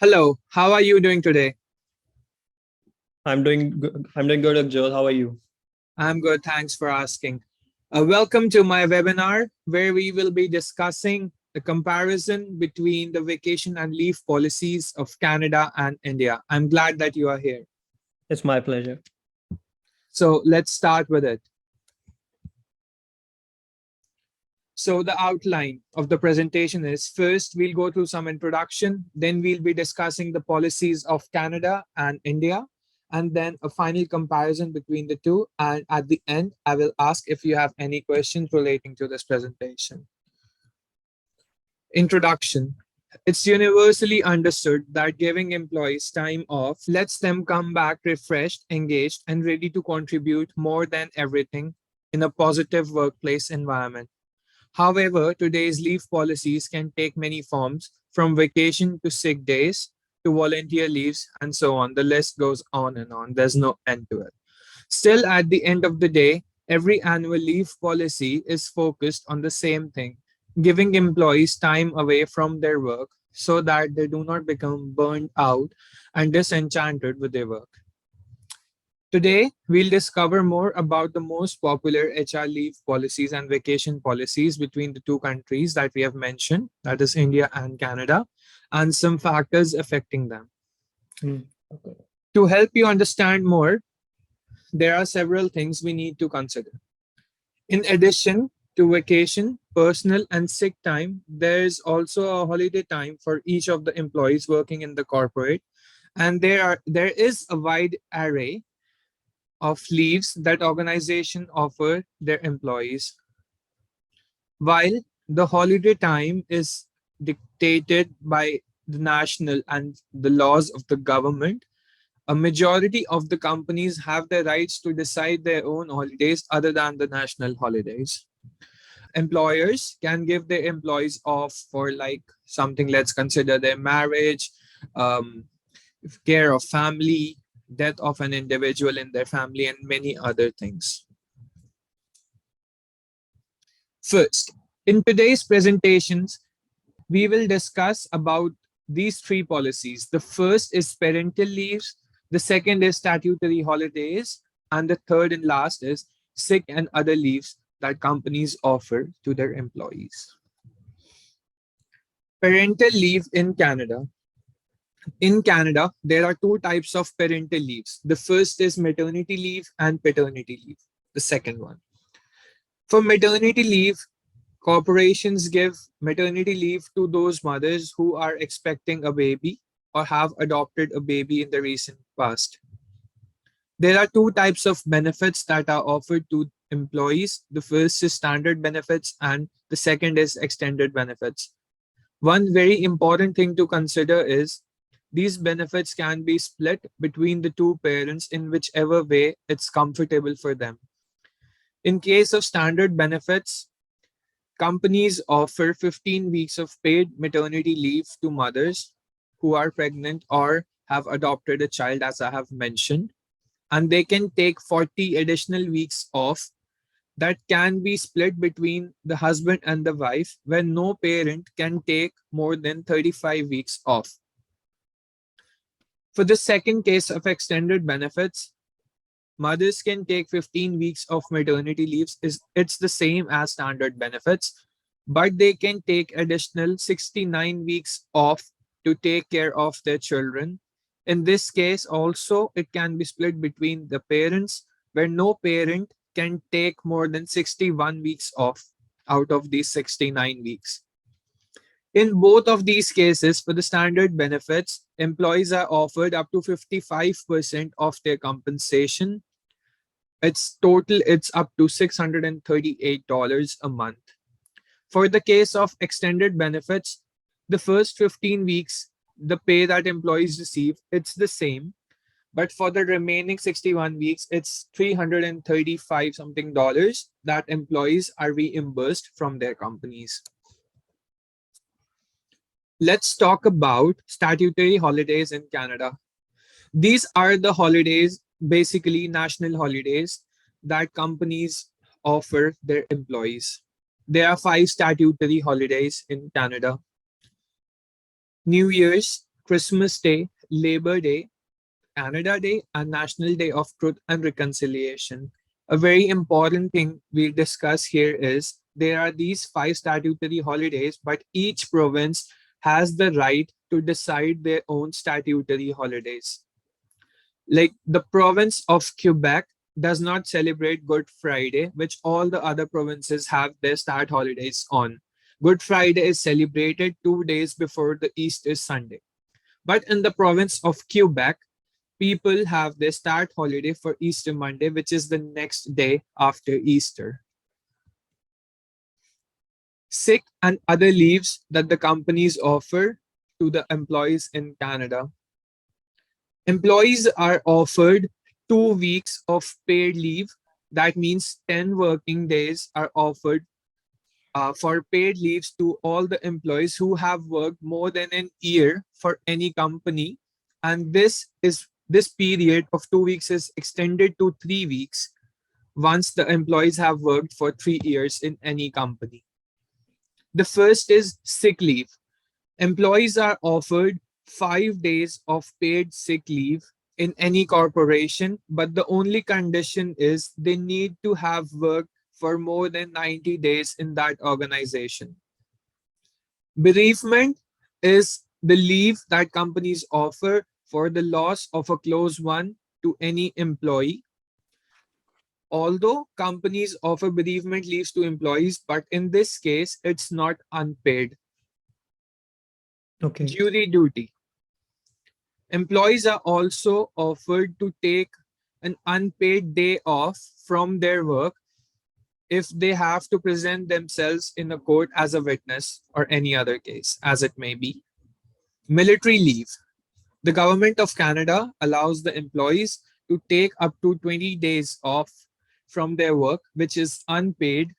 Hello, how are you doing today? I'm doing good, Ikjyot. How are you? I'm good, thanks for asking. Welcome to my webinar where we will be discussing the comparison between the vacation and leave policies of Canada and India. I'm glad that you are here. It's my pleasure. So let's start with it. So the outline of the presentation is first we'll go through some introduction, then we'll be discussing the policies of Canada and India, and then a final comparison between the two. And at the end, I will ask if you have any questions relating to this presentation. Introduction. It's universally understood that giving employees time off lets them come back refreshed, engaged, and ready to contribute more than everything in a positive workplace environment. However, today's leave policies can take many forms, from vacation to sick days to volunteer leaves and so on. The list goes on and on. There's no end to it. Still, at the end of the day, every annual leave policy is focused on the same thing, giving employees time away from their work so that they do not become burned out and disenchanted with their work. Today, we'll discover more about the most popular HR leave policies and vacation policies between the two countries that we have mentioned, that is India and Canada, and some factors affecting them. Okay. To help you understand more, there are several things we need to consider. In addition to vacation, personal, and sick time, there is also a holiday time for each of the employees working in the corporate, and there is a wide array of leaves that organization offer their employees. While the holiday time is dictated by the national and the laws of the government, a majority of the companies have the rights to decide their own holidays other than the national holidays. Employers can give their employees off for like something, let's consider their marriage, um, care of family, death of an individual in their family, and many other things. First, in today's presentations, we will discuss about these three policies. The first is parental leaves, the second is statutory holidays, and the third and last is sick and other leaves that companies offer to their employees. Parental leave in Canada. In Canada, there are two types of parental leaves. The first is maternity leave and paternity leave, the second one. For maternity leave, corporations give maternity leave to those mothers who are expecting a baby or have adopted a baby in the recent past. There are two types of benefits that are offered to employees. The first is standard benefits, and the second is extended benefits. One very important thing to consider is these benefits can be split between the two parents in whichever way it's comfortable for them. In case of standard benefits, companies offer 15 weeks of paid maternity leave to mothers who are pregnant or have adopted a child, as I have mentioned, and they can take 40 additional weeks off that can be split between the husband and the wife, where no parent can take more than 35 weeks off. For the second case of extended benefits, mothers can take 15 weeks of maternity leaves. It's the same as standard benefits, but they can take additional 69 weeks off to take care of their children. In this case, also, it can be split between the parents, where no parent can take more than 61 weeks off out of these 69 weeks. In both of these cases, for the standard benefits, employees are offered up to 55% of their compensation. It's up to $638 a month. For the case of extended benefits, the first 15 weeks, the pay that employees receive, it's the same. But for the remaining 61 weeks, it's 335 something dollars that employees are reimbursed from their companies. Let's talk about statutory holidays in Canada. These are the holidays, basically national holidays, that companies offer their employees. There are 5 statutory holidays in Canada: New Year's, Christmas Day, Labor Day, Canada Day, and National Day of Truth and Reconciliation. A very important thing we discuss here is there are these five statutory holidays, but each province has the right to decide their own statutory holidays. Like the province of Quebec does not celebrate Good Friday, which all the other provinces have their stat holidays on. Good Friday is celebrated 2 days before the Easter Sunday. But in the province of Quebec, people have their start holiday for Easter Monday, which is the next day after Easter. Sick and other leaves that the companies offer to the employees in Canada. Employees are offered 2 weeks of paid leave. That means 10 working days are offered for paid leaves to all the employees who have worked more than an year for any company. And this period of 2 weeks is extended to 3 weeks once the employees have worked for 3 years in any company. The first is sick leave. Employees are offered 5 days of paid sick leave in any corporation, but the only condition is they need to have worked for more than 90 days in that organization. Bereavement is the leave that companies offer for the loss of a close one to any employee. Although companies offer bereavement leaves to employees, but in this case, it's not unpaid. Okay. Jury duty. Employees are also offered to take an unpaid day off from their work if they have to present themselves in a court as a witness or any other case, as it may be. Military leave. The government of Canada allows the employees to take up to 20 days off from their work, which is unpaid,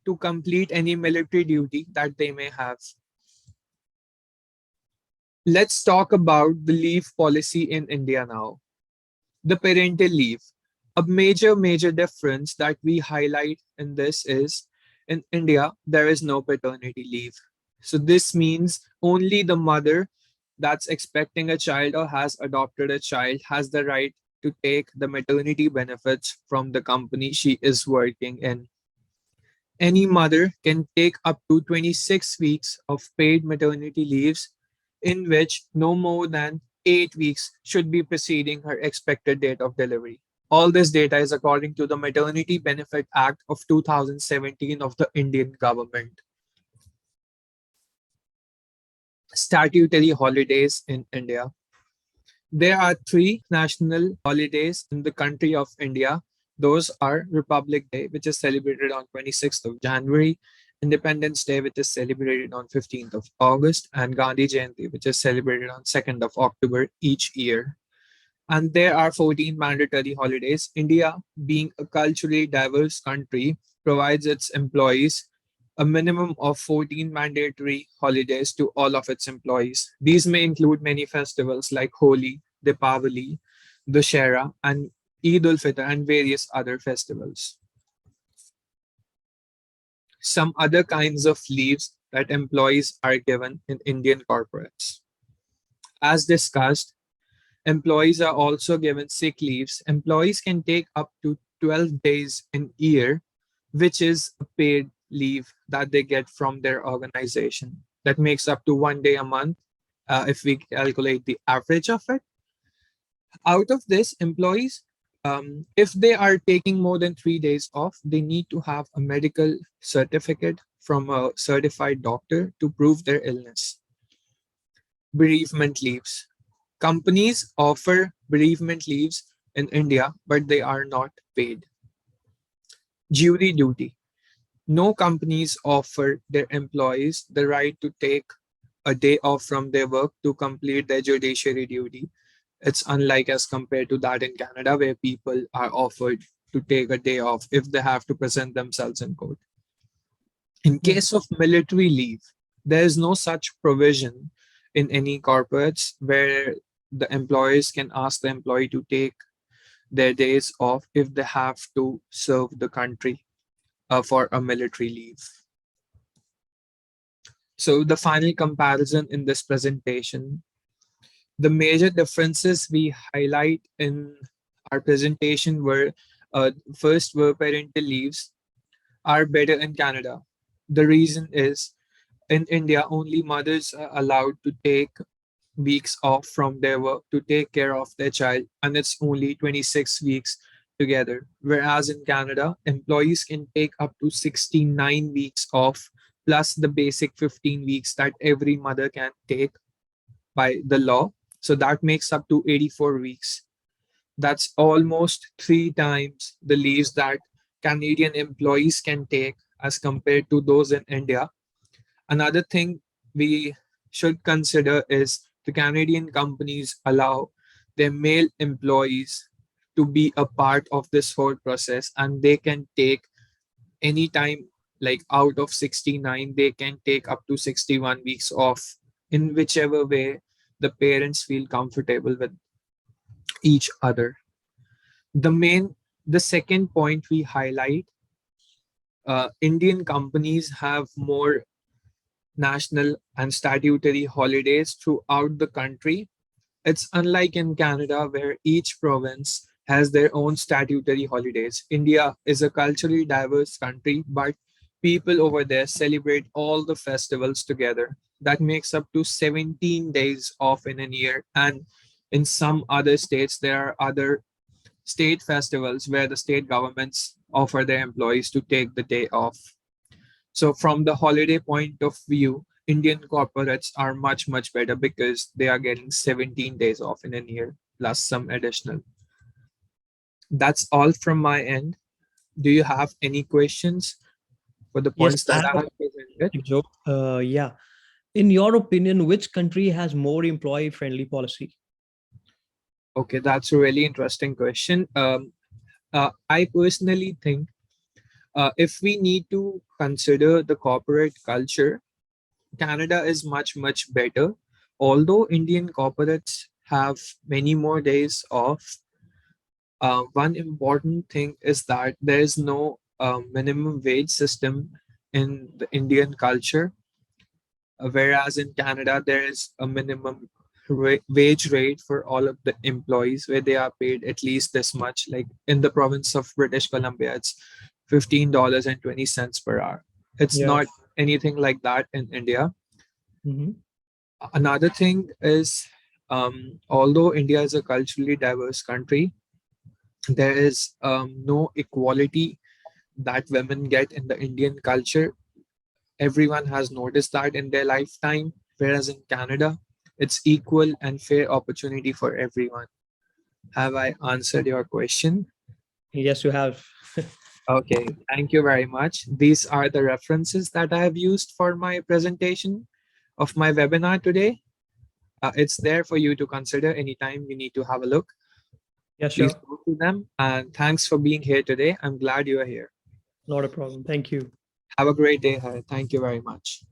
to complete any military duty that they may have. Let's talk about the leave policy in India now. The parental leave. A major difference that we highlight in this is in India, there is no paternity leave. So this means only the mother that's expecting a child or has adopted a child has the right to take the maternity benefits from the company she is working in. Any mother can take up to 26 weeks of paid maternity leaves, in which no more than 8 weeks should be preceding her expected date of delivery. All this data is according to the Maternity Benefit Act of 2017 of the Indian government. Statutory holidays in India. There are three national holidays in the country of India. Those are Republic Day, which is celebrated on 26th of January, Independence Day, which is celebrated on 15th of August, and Gandhi Jayanti, which is celebrated on 2nd of October each year. And there are 14 mandatory holidays. India, being a culturally diverse country, provides its employees a minimum of 14 mandatory holidays to all of its employees. These may include many festivals like Holi, Deepavali, Dussehra, and Eid ul-Fitr, and various other festivals. Some other kinds of leaves that employees are given in Indian corporates. As discussed, employees are also given sick leaves. Employees can take up to 12 days in a year, which is a paid leave that they get from their organization. That makes up to 1 day a month if we calculate the average of it. Out of this, employees, if they are taking more than 3 days off, they need to have a medical certificate from a certified doctor to prove their illness. Bereavement leaves. Companies offer bereavement leaves in India, but they are not paid. Jury duty. No companies offer their employees the right to take a day off from their work to complete their judiciary duty. It's unlike as compared to that in Canada, where people are offered to take a day off if they have to present themselves in court. In Yeah. case of military leave, there is no such provision in any corporates where the employers can ask the employee to take their days off if they have to serve the country for a military leave. So the final comparison in this presentation, The major differences we highlight in our presentation were first were parental leaves are better in Canada. The reason is in India, only mothers are allowed to take weeks off from their work to take care of their child, and it's only 26 weeks together. Whereas in Canada, employees can take up to 69 weeks off plus the basic 15 weeks that every mother can take by the law. So that makes up to 84 weeks. That's almost three times the leaves that Canadian employees can take as compared to those in India. Another thing we should consider is the Canadian companies allow their male employees to be a part of this whole process, and they can take any time, like out of 69 they can take up to 61 weeks off in whichever way the parents feel comfortable with each other. The second point we highlight, Indian companies have more national and statutory holidays throughout the country. It's unlike in Canada, where each province has their own statutory holidays. India is a culturally diverse country, but people over there celebrate all the festivals together. That makes up to 17 days off in a year. And in some other states, there are other state festivals where the state governments offer their employees to take the day off. So, from the holiday point of view, Indian corporates are much, much better because they are getting 17 days off in a year plus some additional. That's all from my end. Do you have any questions for the Yes, points I that I have have presented? a joke. Yeah. In your opinion, which country has more employee-friendly policy? Okay, that's a really interesting question. I personally think if we need to consider the corporate culture, Canada is much, much better. Although Indian corporates have many more days off, one important thing is that there is no minimum wage system in the Indian culture, whereas in Canada there is a minimum wage rate for all of the employees where they are paid at least this much. Like in the province of British Columbia, it's $15.20 per hour. It's Yeah. not anything like that in India. Hmm. Another thing is, although India is a culturally diverse country, there is no equality that women get in the Indian culture. Everyone has noticed that in their lifetime, whereas in Canada, it's equal and fair opportunity for everyone. Have I answered your question? Yes, you have. Okay, thank you very much. These are the references that I have used for my presentation of my webinar today. It's there for you to consider anytime you need to have a look. Yeah, Please sure. go to them. And thanks for being here today. I'm glad you are here. Not a problem. Thank you. Have a great day, Hari. Thank you very much.